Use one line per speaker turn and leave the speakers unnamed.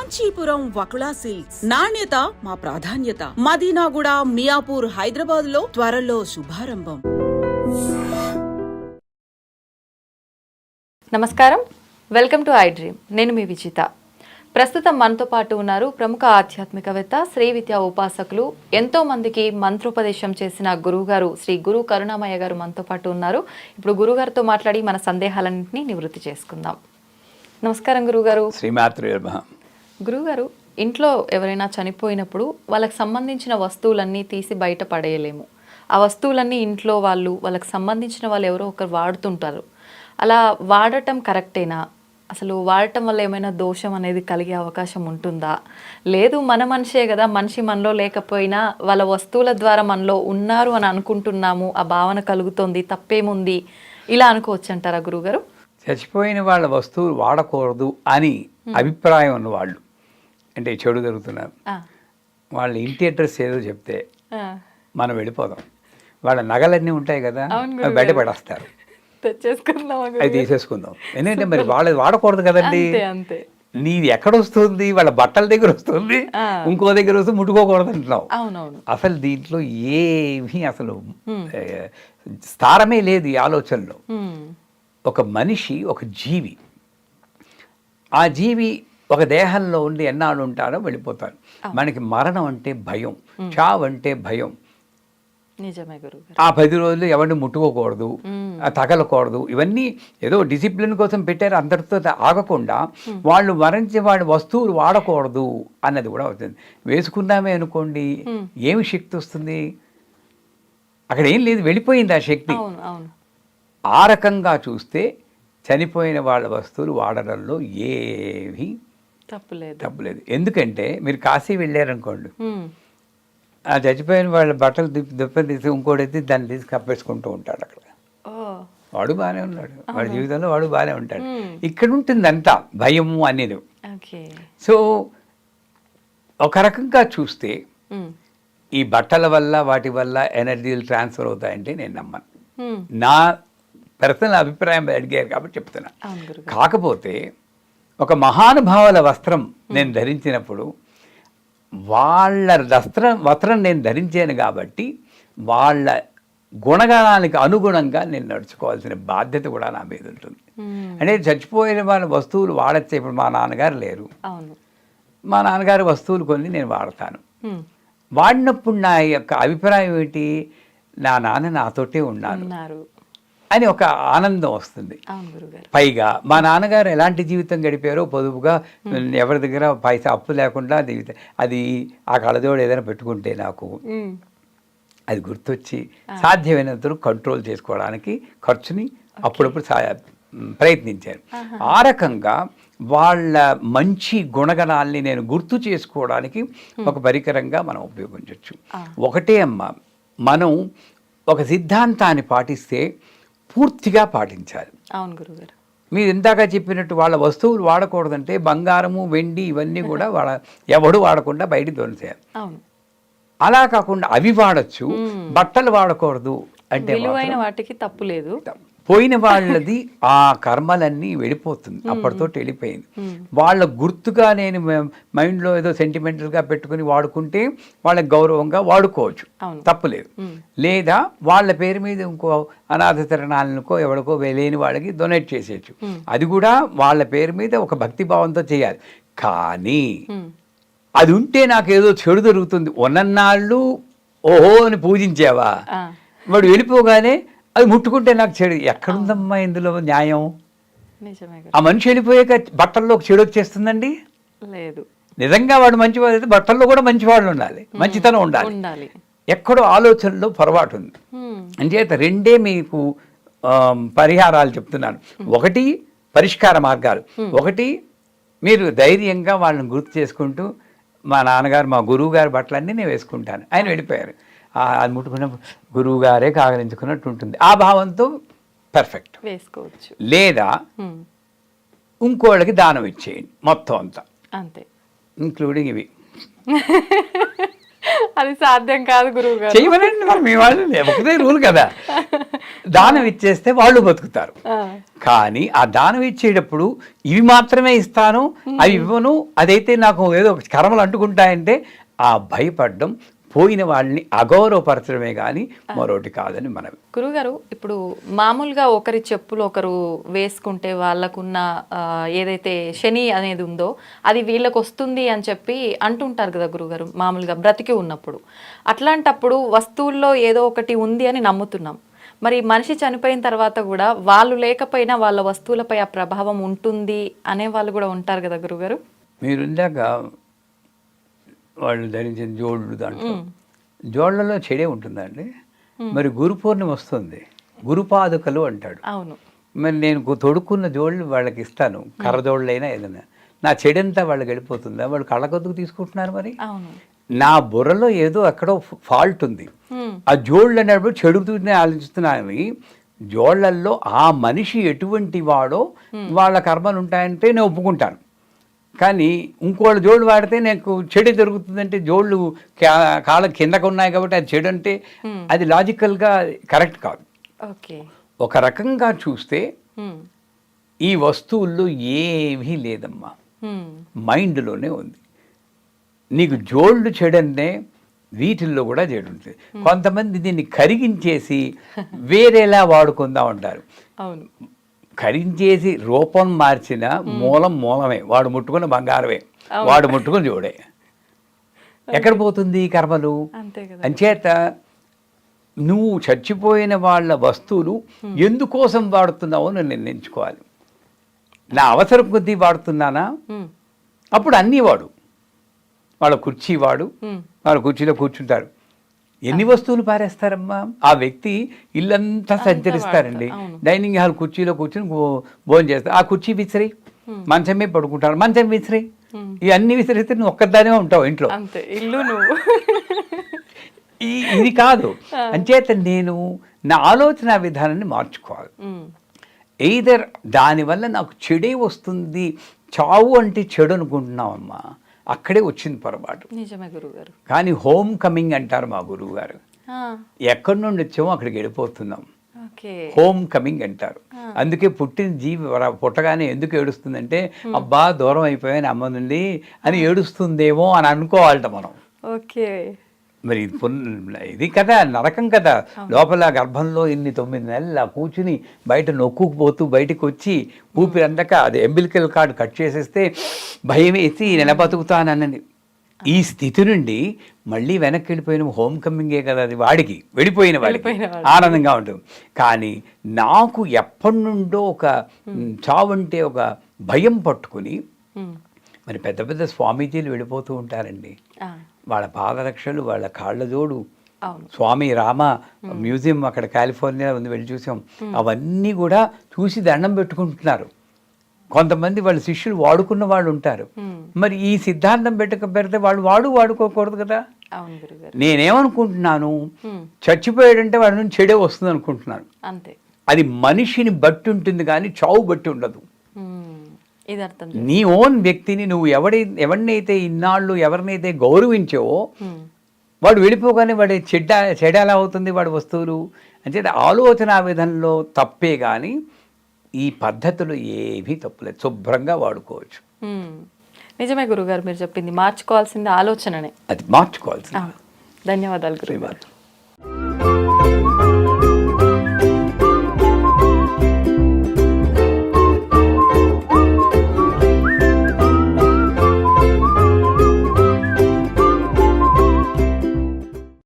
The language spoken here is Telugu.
కాంచీపురం వకుళా సిల్క్స్, నాణ్యత మా ప్రాధాన్యత. మదీనాగూడ, మియాపూర్, హైదరాబాద్ లో త్వరలో శుభారంభం.
నమస్కారం, వెల్కమ్ టు ఐ డ్రీమ్. నేను మీ విజిత. ప్రస్తుతం మనతో పాటు ఉన్నారు ప్రముఖ ఆధ్యాత్మికవేత్త, శ్రీ విద్యా ఉపాసకులు, ఎంతో మందికి మంత్రోపదేశం చేసిన గురువుగారు శ్రీ గురు కరుణామయ్య గారు మనతో పాటు ఉన్నారు. ఇప్పుడు గురుగారితో మాట్లాడి మన సందేహాలన్నింటినీ నివృత్తి చేసుకుందాం. నమస్కారం గురుగారు.
శ్రీమాత్రే నమః.
గురుగారు, ఇంట్లో ఎవరైనా చనిపోయినప్పుడు వాళ్ళకి సంబంధించిన వస్తువులన్నీ తీసి బయట పడేయలేము. ఆ వస్తువులన్నీ ఇంట్లో వాళ్ళకి సంబంధించిన వాళ్ళు ఎవరో ఒకరు వాడుతుంటారు. అలా వాడటం కరెక్టేనా? అసలు వాడటం వల్ల ఏమైనా దోషం అనేది కలిగే అవకాశం ఉంటుందా? లేదు, మన మనిషే కదా, మనిషి మనలో లేకపోయినా వాళ్ళ వస్తువుల ద్వారా మనలో ఉన్నారు అని అనుకుంటున్నాము, ఆ భావన కలుగుతోంది, తప్పేముంది, ఇలా అనుకోవచ్చు అంటారా గురుగారు?
చచ్చిపోయిన వాళ్ళ వస్తువులు వాడకూడదు అని అభిప్రాయం ఉన్నవాళ్ళు, అంటే చెడు జరుగుతున్నారు, వాళ్ళ ఇంటి అడ్రస్ ఏదో చెప్తే మనం వెళ్ళిపోదాం. వాళ్ళ నగలన్నీ ఉంటాయి కదా, అవి బయట పడేస్తారు, అది తీసేసుకుందాం. ఎందుకంటే మరి వాళ్ళది వాడకూడదు కదండి. నీది ఎక్కడ వస్తుంది? వాళ్ళ బట్టల దగ్గర వస్తుంది, ఇంకో దగ్గర వస్తే ముట్టుకోకూడదు అంటున్నావు. అసలు దీంట్లో ఏమీ అసలు స్థారమే లేదు ఈ ఆలోచనలో. ఒక మనిషి ఒక జీవి, ఆ జీవి ఒక దేహంలో ఉండి ఎన్నాళ్ళు ఉంటారో వెళ్ళిపోతారు. మనకి మరణం అంటే భయం, చావు అంటే భయం. ఆ 10 రోజులు ఎవరిని ముట్టుకోకూడదు, తగలకూడదు, ఇవన్నీ ఏదో డిసిప్లిన్ కోసం పెట్టారు. అందరితో ఆగకుండా వాళ్ళు మరణించే వాళ్ళ వస్తువులు వాడకూడదు అన్నది కూడా అవుతుంది. వేసుకున్నామే అనుకోండి, ఏమి శక్తి వస్తుంది? అక్కడ ఏం లేదు, వెళ్ళిపోయింది ఆ శక్తి. ఆ రకంగా చూస్తే చనిపోయిన వాళ్ళ వస్తువులు వాడడంలో ఏమీ తప్పులేదు. ఎందుకంటే మీరు కాశీ వెళ్ళారనుకోండి, ఆ చచ్చిపోయిన వాళ్ళ బట్టలు దుప్పని తీసి ఇంకోటి దాన్ని తీసి కప్పేసుకుంటూ ఉంటాడు. అక్కడ వాడు బాగానే ఉన్నాడు, వాడి జీవితంలో వాడు బాగానే ఉంటాడు. ఇక్కడ ఉంటుంది అంతా భయము అనేది. సో ఒక రకంగా చూస్తే ఈ బట్టల వల్ల వాటి వల్ల ఎనర్జీలు ట్రాన్స్ఫర్ అవుతాయంటే నేను నమ్మను. నా పర్సనల్ అభిప్రాయం అడిగారు కాబట్టి చెప్తున్నా. కాకపోతే ఒక మహానుభావుల వస్త్రం నేను ధరించినప్పుడు వాళ్ళ వస్త్రం నేను ధరించాను కాబట్టి వాళ్ళ గుణగణానికి అనుగుణంగా నేను నడుచుకోవాల్సిన బాధ్యత కూడా నా మీద ఉంటుంది. అంటే చచ్చిపోయిన వాళ్ళ వస్తువులు వాడచ్చే. ఇప్పుడు మా నాన్నగారు లేరు, మా నాన్నగారి వస్తువులు కొన్ని నేను వాడతాను. వాడినప్పుడు నా యొక్క అభిప్రాయం ఏంటి? నా నాన్న నాతోటే ఉన్నారు అని ఒక ఆనందం వస్తుంది. పైగా మా నాన్నగారు ఎలాంటి జీవితం గడిపారో, పొదుపుగా, ఎవరి దగ్గర పైసా అప్పు లేకుండా అది ఆ కళ్ళజోడు ఏదైనా పెట్టుకుంటే నాకు అది గుర్తొచ్చి సాధ్యమైనంత కంట్రోల్ చేసుకోవడానికి ఖర్చుని అప్పుడప్పుడు ప్రయత్నించాను. ఆ రకంగా వాళ్ళ మంచి గుణగణాల్ని నేను గుర్తు చేసుకోవడానికి ఒక పరికరంగా మనం ఉపయోగించవచ్చు. ఒకటే అమ్మ, మనం ఒక సిద్ధాంతాన్ని పాటిస్తే పూర్తిగా పాటించాలి.
అవును గురుగారు,
మీరు ఇందాక చెప్పినట్టు వాళ్ళ వస్తువులు వాడకూడదంటే బంగారము, వెండి ఇవన్నీ కూడా ఎవడు వాడకుండా బయట దొరికేయాలి. అలా కాకుండా అవి వాడచ్చు, బట్టలు వాడకూడదు అంటే
వాటికి తప్పు లేదు.
పోయిన వాళ్ళది ఆ కర్మలన్నీ వెళ్ళిపోతుంది, అప్పటితో వెళ్ళిపోయింది. వాళ్ళ గుర్తుగా నేను మైండ్లో ఏదో సెంటిమెంటల్గా పెట్టుకుని వాడుకుంటే వాళ్ళకి గౌరవంగా వాడుకోవచ్చు, తప్పులేదు. లేదా వాళ్ళ పేరు మీద ఇంకో అనాథ తరణాలనుకో ఎవరికో లేని వాళ్ళకి డొనేట్ చేసేయచ్చు. అది కూడా వాళ్ళ పేరు మీద ఒక భక్తిభావంతో చేయాలి. కానీ అది ఉంటే నాకు ఏదో చెడు జరుగుతుంది, ఉన్నన్నాళ్ళు ఓహో అని పూజించావా, వాడు వెళ్ళిపోగానే అది ముట్టుకుంటే నాకు చెడు. ఎక్కడుందమ్మా ఇందులో న్యాయం? ఆ మనిషి వెళ్ళిపోయాక బట్టల్లో చెడు వచ్చేస్తుందండి?
లేదు.
నిజంగా వాడు మంచివాడు అయితే బట్టల్లో కూడా మంచివాళ్ళు ఉండాలి, మంచితనం ఉండాలి. ఎక్కడో ఆలోచనలో పొరపాటు ఉంది. అంచేత రెండే మీకు పరిహారాలు చెప్తున్నాను. ఒకటి పరిష్కార మార్గాలు, ఒకటి మీరు ధైర్యంగా వాళ్ళని గుర్తు చేసుకుంటూ, మా నాన్నగారు మా గురువు గారి బట్టలన్నీ నేను వేసుకుంటాను, ఆయన వెళ్ళిపోయారు, అది ముట్టుకున్నప్పుడు గురువు గారే కాగలించుకున్నట్టు ఉంటుంది. ఆ భావంతో పర్ఫెక్ట్
వేసుకోవచ్చు.
లేదా ఇంకోళ్ళకి దానం ఇచ్చేయండి మొత్తం అంతా,
అంతే,
ఇంక్లూడింగ్ ఇవి.
అది సాధ్యం కాదు గురువు గారు.
చేయమనండి, మరి మీ వాళ్ళు ఒకటే రూల్ కదా. దానం ఇచ్చేస్తే వాళ్ళు బతుకుతారు. కానీ ఆ దానం ఇచ్చేటప్పుడు ఇవి మాత్రమే ఇస్తాను, అవి ఇవ్వను, అదైతే నాకు ఏదో కర్మలు అంటుకుంటాయంటే ఆ భయపడడం పోయిన వాళ్ళని అగౌరవపరచడమే కానీ మరొకటి కాదని మనం.
గురుగారు, ఇప్పుడు మామూలుగా ఒకరి చెప్పులు ఒకరు వేసుకుంటే వాళ్ళకున్న ఏదైతే శని అనేది ఉందో అది వీళ్ళకి వస్తుంది అని చెప్పి అంటుంటారు కదా గురుగారు, మామూలుగా బ్రతికి ఉన్నప్పుడు. అట్లాంటప్పుడు వస్తువుల్లో ఏదో ఒకటి ఉంది అని నమ్ముతున్నాం. మరి మనిషి చనిపోయిన తర్వాత కూడా వాళ్ళు లేకపోయినా వాళ్ళ వస్తువులపై ఆ ప్రభావం ఉంటుంది అనే వాళ్ళు కూడా ఉంటారు కదా గురుగారు.
మీరు ఇందాక వాళ్ళు ధరించిన జోళ్ళు, దాంట్లో జోళ్లలో చెడే ఉంటుందండి. మరి గురు పౌర్ణమి వస్తుంది, గురుపాదుకలు అంటాడు.
అవును.
మరి నేను తొడుక్కున్న జోళ్ళు వాళ్ళకి ఇస్తాను, కర్రజోళ్ళైనా ఏదైనా, నా చెడంతా వాళ్ళకి వెళ్ళిపోతుందా? వాళ్ళు కళ్ళకొద్దుకు తీసుకుంటున్నారు. మరి నా బుర్రలో ఏదో ఎక్కడో ఫాల్ట్ ఉంది. ఆ జోళ్ళు అనేప్పుడు చెడుతూనే ఆలోచిస్తున్నాను. జోళ్లల్లో ఆ మనిషి ఎటువంటి వాడో వాళ్ళ కర్మలు ఉంటాయంటే నేను ఒప్పుకుంటాను. కానీ ఇంకోళ్ళు జోళ్ళు వాడితే నాకు చెడు జరుగుతుందంటే, జోళ్ళు కాళ్ళ కిందకు ఉన్నాయి కాబట్టి అది చెడు అంటే అది లాజికల్గా కరెక్ట్ కాదు. ఒక రకంగా చూస్తే ఈ వస్తువుల్లో ఏమీ లేదమ్మా, మైండ్లోనే ఉంది. నీకు జోళ్ళు చెడంటే వీటిల్లో కూడా చెడు ఉంటుంది. కొంతమంది దీన్ని కరిగించేసి వేరేలా వాడుకుందాం అంటారు.
అవును.
కరించేసి రూపం మార్చిన మూలమే. వాడు ముట్టుకున్న బంగారమే, వాడు ముట్టుకుని జోడే. ఎక్కడ పోతుంది ఈ కర్మలు? అంచేత నువ్వు చచ్చిపోయిన వాళ్ళ వస్తువులు ఎందుకోసం వాడుతున్నావో నేను నిర్ణయించుకోవాలి. నా అవసరం కొద్దీ వాడుతున్నానా? అప్పుడు అన్నీ వాడు. వాళ్ళ కుర్చీ వాడు, వాళ్ళ కుర్చీలో కూర్చుంటారు. ఎన్ని వస్తువులు పారేస్తారమ్మా? ఆ వ్యక్తి ఇల్లంతా సంచరిస్తారండి. డైనింగ్ హాల్ కుర్చీలో కూర్చుని భోజనం చేస్తారు. ఆ కుర్చీ విసిరి మంచమే పడుకుంటారు, మంచం విసిరి, ఇవన్నీ విసిరిస్తే నువ్వు ఒక్కదానే ఉంటావు ఇంట్లో.
ఇల్లు నువ్వు.
ఇది కాదు. అంచేత నేను నా ఆలోచన విధానాన్ని మార్చుకోవాలి. ఎయిదర్ దానివల్ల నాకు చెడే వస్తుంది, చావు అంటే చెడు అనుకుంటున్నావమ్మా, అక్కడే వచ్చింది పొరపాటు.
నిజమే గురుగారు.
కానీ హోమ్ కమింగ్ అంటారు మా గురువు గారు. ఎక్కడి నుండి వచ్చామో అక్కడికి వెళ్ళిపోతున్నాం, హోమ్ కమింగ్ అంటారు. అందుకే పుట్టిన జీవి పుట్టగానే ఎందుకు ఏడుస్తుందంటే, అబ్బా దూరం అయిపోయాను అమ్మ నుండి అని ఏడుస్తుందేమో అని అనుకోవాలట మనం. మరి ఇది కదా నరకం కదా. లోపల గర్భంలో 9 నెలలు కూర్చుని బయట నొక్కుకుపోతూ బయటకు వచ్చి ఊపిరి అందక అది ఎంబిలికల్ కార్డు కట్ చేసేస్తే భయం వేసి నెల బతుకుతానని ఈ స్థితి నుండి మళ్ళీ వెనక్కి వెళ్ళిపోయిన హోమ్ కమింగే కదా అది. వాడికి వెళ్ళిపోయిన వాడికి ఆనందంగా ఉంటుంది. కానీ నాకు ఎప్పటి నుండో ఒక చావంటే ఒక భయం పట్టుకుని, మరి పెద్ద పెద్ద స్వామీజీలు వెళ్ళిపోతూ ఉంటారండి. వాళ్ళ పాదరక్షలు, వాళ్ళ కాళ్ళ జోడు, స్వామి రామ మ్యూజియం అక్కడ కాలిఫోర్నియా ఉంది, వెళ్ళి చూసాం. అవన్నీ కూడా చూసి దండం పెట్టుకుంటున్నారు. కొంతమంది వాళ్ళ శిష్యులు వాడుకున్న వాళ్ళు ఉంటారు. మరి ఈ సిద్ధాంతం పెడితే వాళ్ళు వాడుకోకూడదు కదా. నేనేమనుకుంటున్నాను, చచ్చిపోయాడంటే వాడి నుంచి చెడే వస్తుంది అనుకుంటున్నాను. అది మనిషిని బట్టి ఉంటుంది కానీ చావు బట్టి ఉండదు. నీ ఓన్ వ్యక్తిని నువ్వు ఎవరినైతే ఇన్నాళ్ళు ఎవరినైతే గౌరవించావో వాడు వెళ్ళిపోగానే వాడి చెడ్డ ఎలా అవుతుంది వాడి వస్తువులు అంటే ఆలోచన విధంలో తప్పే కానీ ఈ పద్ధతులు ఏవీ తప్పులేదు, శుభ్రంగా వాడుకోవచ్చు.
నిజమే గురుగారు, మీరు చెప్పింది మార్చుకోవాల్సింది ఆలోచననే,
అది మార్చుకోవాల్సింది.
ధన్యవాదాలు గురుగారు.